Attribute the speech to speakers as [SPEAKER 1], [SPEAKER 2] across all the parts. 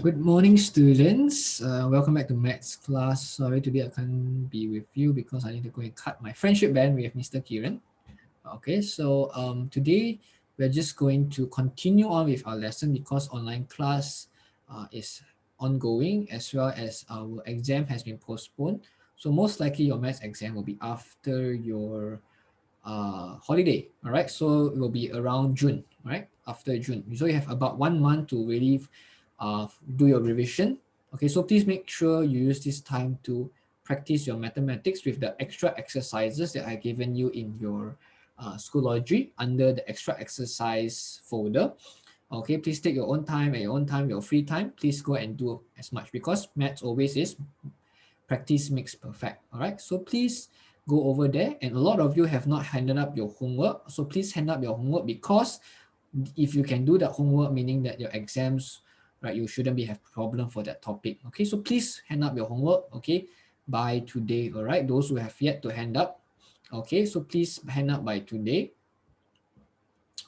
[SPEAKER 1] Good morning, students. Welcome back to maths class. Sorry, today I can't be with you because I need to go and cut my friendship band with Mr. Kiran. Okay, so today we're just going to continue on with our lesson because online class is ongoing as well as our exam has been postponed. So most likely your maths exam will be after your holiday. All right, so it will be around June, right? After June, so you have about 1 month to really do your revision. Okay, so please make sure you use this time to practice your mathematics with the extra exercises that I've given you in your Schoology under the extra exercise folder. Okay, please take your own time, at your own time, your free time. Please go and do as much because maths always is practice makes perfect. All right, so please go over there, and a lot of you have not handed up your homework, so please hand up your homework because if you can do that homework, meaning that your exams, right, you shouldn't be have problem for that topic. Okay, so please hand up your homework, okay, by today. All right, those who have yet to hand up, okay, so please hand up by today.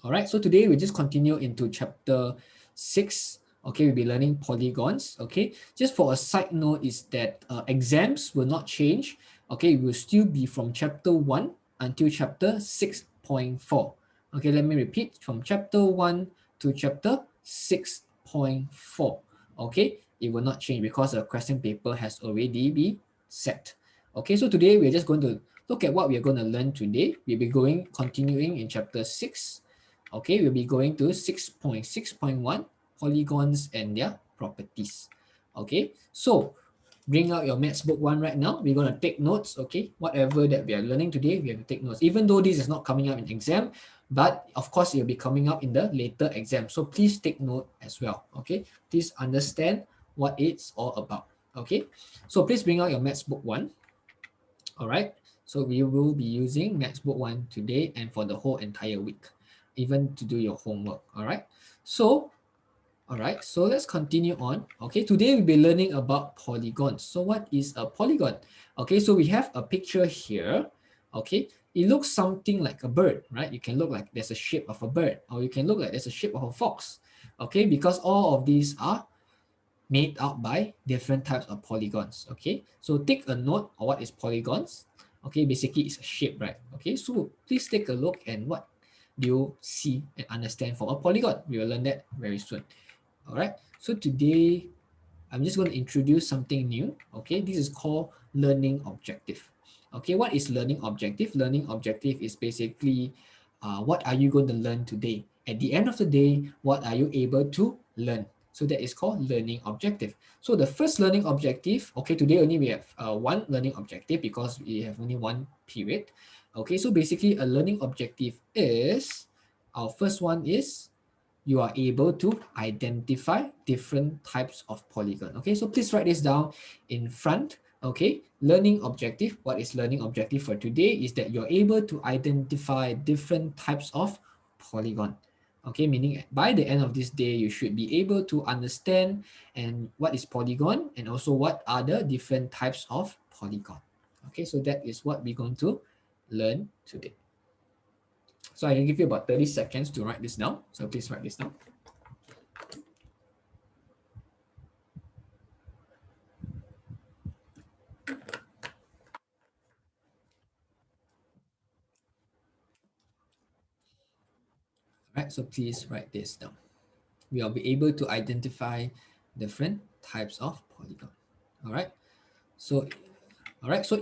[SPEAKER 1] All right, so today we just continue into chapter 6. Okay, we'll be learning polygons. Okay, just for a side note is that exams will not change. Okay, it will still be from chapter 1 until chapter 6.4. Okay, let me repeat, from chapter 1 to chapter 6.4. Okay, it will not change because the question paper has already been set. Okay, so today we're just going to look at what we're going to learn today. We'll be continuing in chapter 6. Okay, we'll be going to 6.6.1, polygons and their properties. Okay, so bring out your maths book 1 right now. We're going to take notes. Okay, whatever that we are learning today, we have to take notes. Even though this is not coming up in exam, but of course it will be coming up in the later exam. So please take note as well. Okay, please understand what it's all about. Okay, so please bring out your maths book 1. All right, so we will be using maths book 1 today and for the whole entire week, even to do your homework. All right, so let's continue on. Okay, today we'll be learning about polygons. So what is a polygon? Okay, so we have a picture here. Okay, it looks something like a bird, right? You can look like there's a shape of a bird, or you can look like there's a shape of a fox. Okay, because all of these are made up by different types of polygons. Okay, so take a note of what is polygons. Okay, basically it's a shape, right? Okay, so please take a look and what do you see and understand for a polygon. We will learn that very soon. All right, so today I'm just going to introduce something new. Okay, this is called learning objective. Okay, what is learning objective? Learning objective is basically what are you going to learn today? At the end of the day, what are you able to learn? So that is called learning objective. So the first learning objective, okay, today only we have one learning objective because we have only one period. Okay, so basically a learning objective is, our first one is you are able to identify different types of polygon. Okay, so please write this down in front. Okay, learning objective. What is learning objective for today is that you're able to identify different types of polygon. Okay, meaning by the end of this day, you should be able to understand and what is polygon and also what are the different types of polygon. Okay, so that is what we're going to learn today. So I can give you about 30 seconds to write this down. So please write this down. Right, so please write this down. We will be able to identify different types of polygon. All right. So,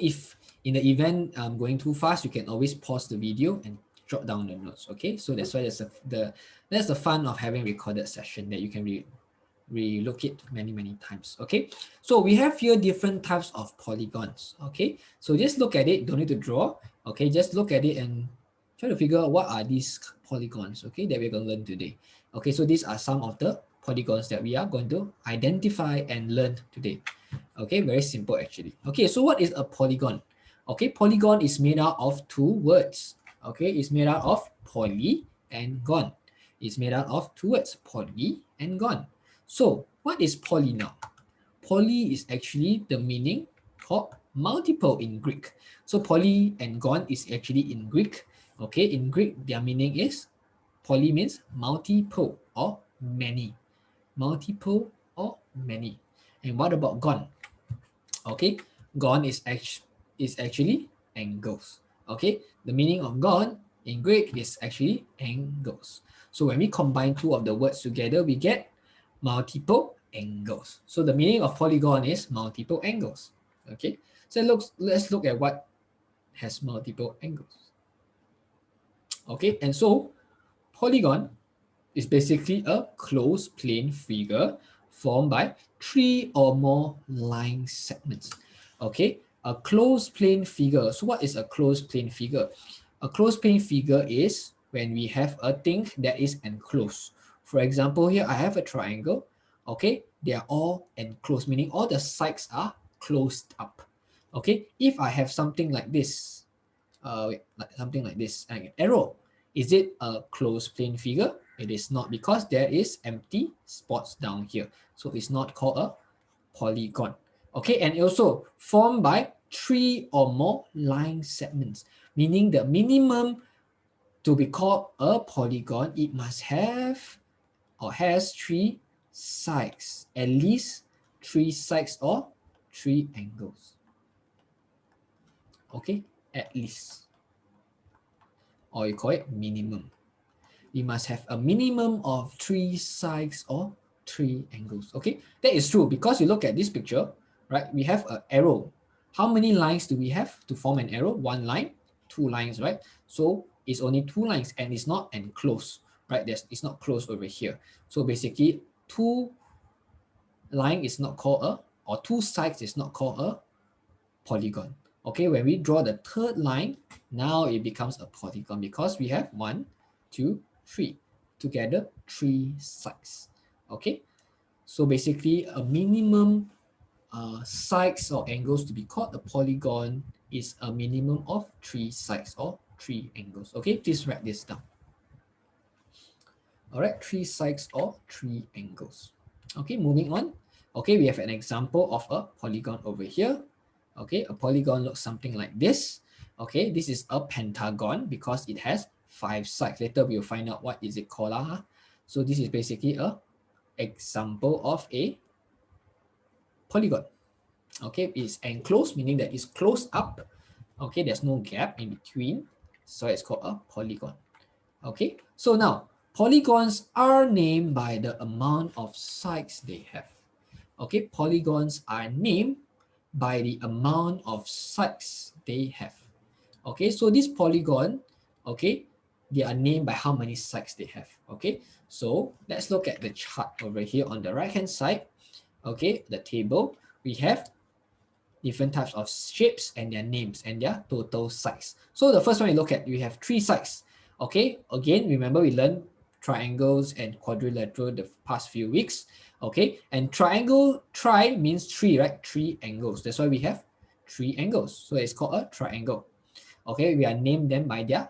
[SPEAKER 1] if in the event I'm going too fast, you can always pause the video and jot down the notes. Okay. So that's why that's the fun of having recorded session that you can relook it many times. Okay. So we have here different types of polygons. Okay. So just look at it. Don't need to draw. Okay. Just look at it and try to figure out what are these polygons, okay, that we're going to learn today. Okay, so these are some of the polygons that we are going to identify and learn today. Okay, very simple actually. Okay, so what is a polygon? Okay, polygon is made out of two words. Okay, it's made out of poly and gon. It's made out of two words, poly and gon. So what is poly now? Poly is actually the meaning called multiple in Greek. So poly and gon is actually in Greek. Okay, in Greek, their meaning is poly means multiple or many. Multiple or many. And what about gon? Okay, gon is actually angles. Okay, the meaning of gon in Greek is actually angles. So when we combine two of the words together, we get multiple angles. So the meaning of polygon is multiple angles. Okay, so let's look at what has multiple angles. Okay, and so polygon is basically a closed plane figure formed by three or more line segments. Okay, a closed plane figure. So what is a closed plane figure? A closed plane figure is when we have a thing that is enclosed. For example, here I have a triangle. Okay, they are all enclosed, meaning all the sides are closed up. Okay, if I have something like this, something like this, like an arrow, is it a closed plane figure? It is not, because there is empty spots down here. So it's not called a polygon. Okay, and also formed by three or more line segments, meaning the minimum to be called a polygon, it must have or has three sides, at least three sides or three angles. Okay, at least, or you call it minimum. We must have a minimum of three sides or three angles. Okay, that is true because you look at this picture, right? We have an arrow. How many lines do we have to form an arrow? One line, two lines, right? So it's only two lines and it's not enclosed, right? It's not closed over here. So basically, two line is not called a, or two sides is not called a polygon. Okay, when we draw the third line, now it becomes a polygon because we have 1, 2, 3. Together, three sides. Okay, so basically a minimum sides or angles to be called a polygon is a minimum of three sides or three angles. Okay, please write this down. All right, three sides or three angles. Okay, moving on. Okay, we have an example of a polygon over here. Okay, a polygon looks something like this. Okay, this is a pentagon because it has 5 sides. Later we'll find out what is it called. So this is basically a example of a polygon. Okay, it's enclosed, meaning that it's closed up. Okay, there's no gap in between. So it's called a polygon. Okay, so now polygons are named by the amount of sides they have. Okay, polygons are named by the amount of sides they have. Okay, so this polygon, okay, they are named by how many sides they have. Okay, so let's look at the chart over here on the right hand side. Okay, the table, we have different types of shapes and their names and their total sides. So the first one we look at, we have 3 sides. Okay, again, remember we learned triangles and quadrilateral the past few weeks. Okay, and triangle, tri means 3, right? 3 angles. That's why we have 3 angles. So it's called a triangle. Okay, we are named them by their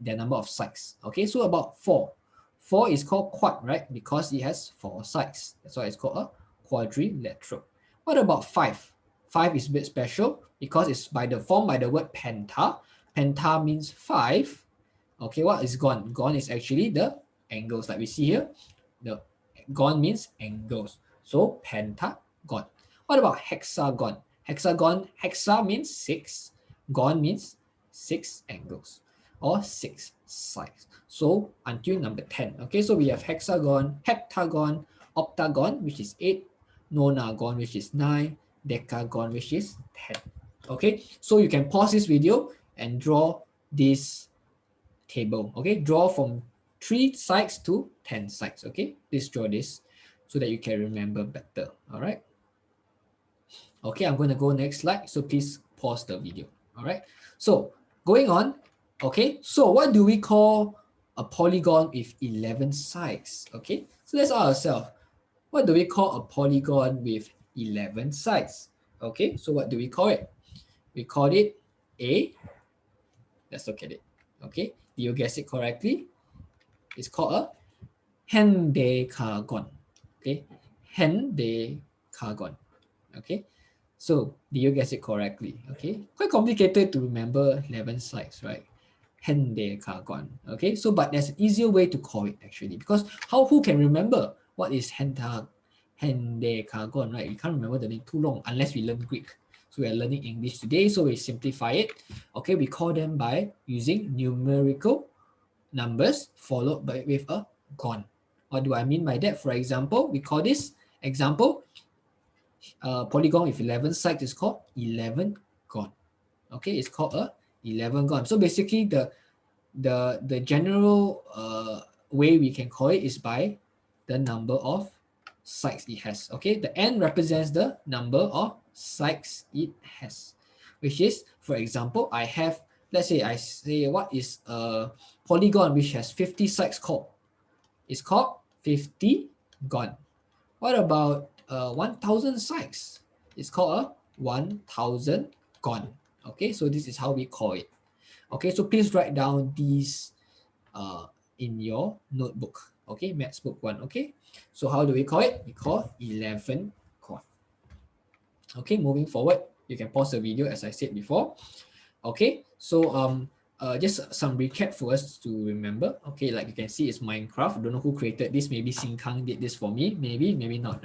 [SPEAKER 1] number of sides. Okay, so about 4. 4 is called quad, right? Because it has 4 sides. That's why it's called a quadrilateral. What about 5? 5 is a bit special because it's formed by the word penta. Penta means 5. Okay, what is gon? Gon is actually the angles like we see here. The gon means angles. So pentagon. What about hexagon? Hexagon, hexa means 6. Gon means 6 angles or 6 sides. So until number 10. Okay, so we have hexagon, heptagon, octagon, which is 8, nonagon, which is 9, decagon, which is 10. Okay, so you can pause this video and draw this table. Okay, draw from 3 sides to 10 sides. Okay, please draw this so that you can remember better. All right. Okay, I'm going to go next slide. So please pause the video. All right. So going on. Okay, so what do we call a polygon with 11 sides? Okay, so let's ask ourselves, what do we call a polygon with 11 sides? Okay, so what do we call it? We call it let's look at it. Okay, do you guess it correctly? It's called a hendecagon. Okay, hendecagon. Okay, so do you guess it correctly? Okay, quite complicated to remember 11 sides, right? Hendecagon. Okay, so but there's an easier way to call it actually, because who can remember what is hendecagon, right? We can't remember the name too long unless we learn Greek. So we are learning English today, so we simplify it. Okay, we call them by using numerical numbers followed by with a gon. What do I mean by that? For example, we call this example polygon with 11 sides is called 11 gon. Okay, it's called a 11 gon. So basically the general way we can call it is by the number of sides it has. Okay, the n represents the number of sides it has, which is, for example, I have, let's say I say what is a polygon which has 50 sides called? It's called 50 gon. What about 1000 sides? It's called a 1000 gon. Okay, so this is how we call it. Okay, so please write down these in your notebook. Okay, maths book 1. Okay, so how do we call it? We call 11 gon. Okay, moving forward, you can pause the video as I said before. Okay, so just some recap for us to remember. Okay, like you can see, it's Minecraft. I don't know who created this. Maybe Kang did this for me. Maybe not.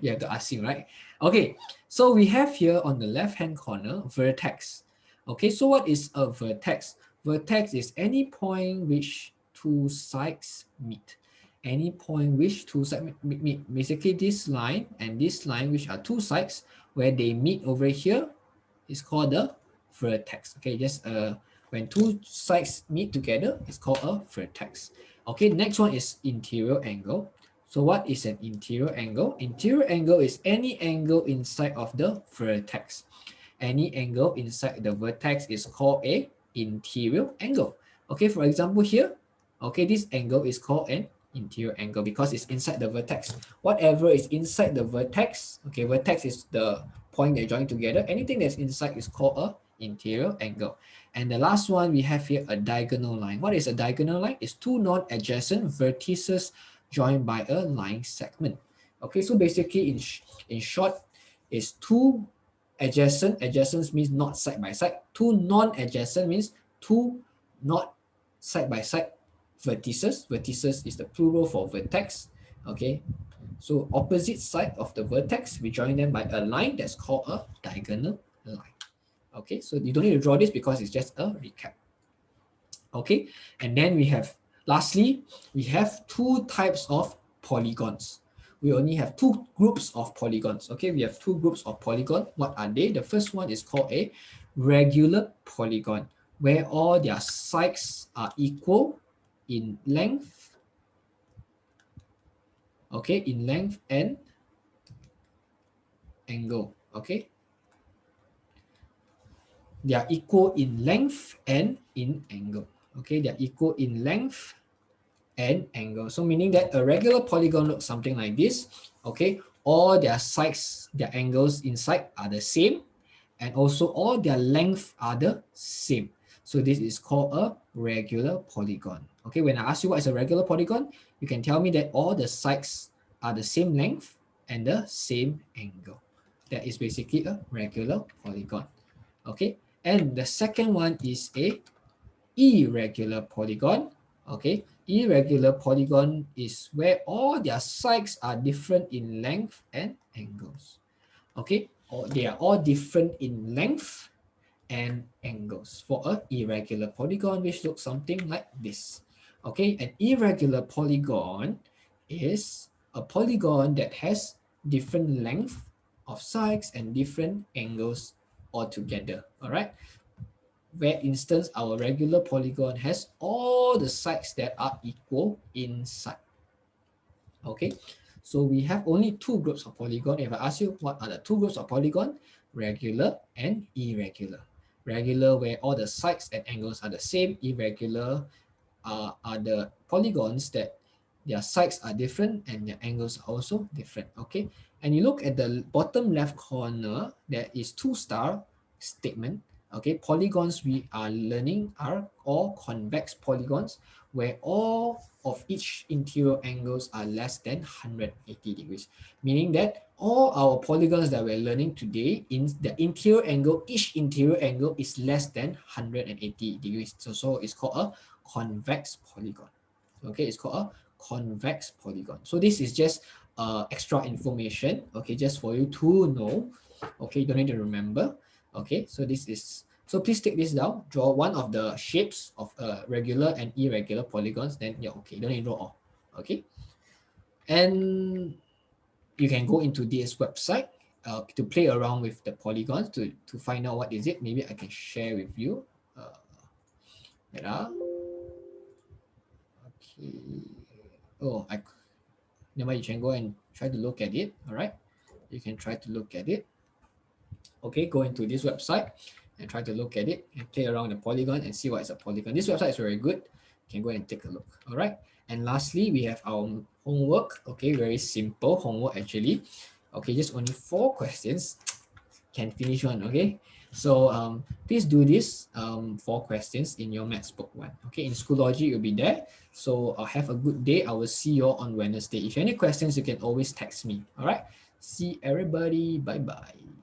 [SPEAKER 1] You have to ask him, right? Okay, so we have here on the left hand corner vertex. Okay, so what is a vertex? Vertex is any point which two sides meet. Any point which two sides meet. Basically, this line and this line, which are two sides, where they meet over here, is called the vertex. Okay, just when two sides meet together, it's called a vertex. Okay, next one is interior angle. So what is an interior angle? Interior angle is any angle inside of the vertex. Any angle inside the vertex is called a interior angle. Okay, for example here, okay, this angle is called an interior angle because it's inside the vertex. Whatever is inside the vertex, okay, vertex is the point they join together. Anything that's inside is called a interior angle. And the last one, we have here a diagonal line. What is a diagonal line? It's two non-adjacent vertices joined by a line segment. Okay, so basically in short, is two adjacent. Adjacent means not side by side. Two non-adjacent means two not side by side vertices. Vertices is the plural for vertex. Okay, so opposite side of the vertex, we join them by a line that's called a diagonal line. Okay, so you don't need to draw this because it's just a recap. Okay, and then we have, lastly, we have two types of polygons. We only have two groups of polygons. Okay, we have two groups of polygon. What are they? The first one is called a regular polygon, where all their sides are equal in length. Okay, in length and angle. Okay, they are equal in length and in angle. Okay, they are equal in length and angle. So meaning that a regular polygon looks something like this. Okay, all their sides, their angles inside are the same, and also all their length are the same. So this is called a regular polygon. Okay, when I ask you what is a regular polygon, you can tell me that all the sides are the same length and the same angle. That is basically a regular polygon. Okay, and the second one is a irregular polygon. Okay, irregular polygon is where all their sides are different in length and angles. Okay, or they are all different in length and angles for a irregular polygon, which looks something like this. Okay, an irregular polygon is a polygon that has different length of sides and different angles altogether. All right, where instance our regular polygon has all the sides that are equal inside. Okay, so we have only two groups of polygon. If I ask you what are the two groups of polygon, regular and irregular. Regular where all the sides and angles are the same. Irregular are the polygons that their sides are different and their angles are also different. Okay, and you look at the bottom left corner, there is two star statement. Okay, polygons we are learning are all convex polygons where all of each interior angles are less than 180 degrees, meaning that all our polygons that we're learning today, in the interior angle, each interior angle is less than 180 degrees. So it's called a convex polygon. Okay, it's called a convex polygon. So this is just extra information, okay, just for you to know. Okay, you don't need to remember. Okay, so this is, so please take this down. Draw one of the shapes of regular and irregular polygons. Then yeah, okay, you don't need to draw all. Okay, and you can go into this website to play around with the polygons to find out what is it. Maybe I can share with you. There are. Okay. Oh, never mind, you can go and try to look at it. All right. You can try to look at it. Okay, go into this website and try to look at it and play around the polygon and see what is a polygon. This website is very good. You can go and take a look. All right. And lastly, we have our homework. Okay, very simple homework actually. Okay, just only 4 questions. Can finish one. Okay. So please do this 4 questions in your maths book 1. Okay, in Schoology you'll be there. So have a good day. I will see you all on Wednesday. If you have any questions, you can always text me. All right. See everybody. Bye bye.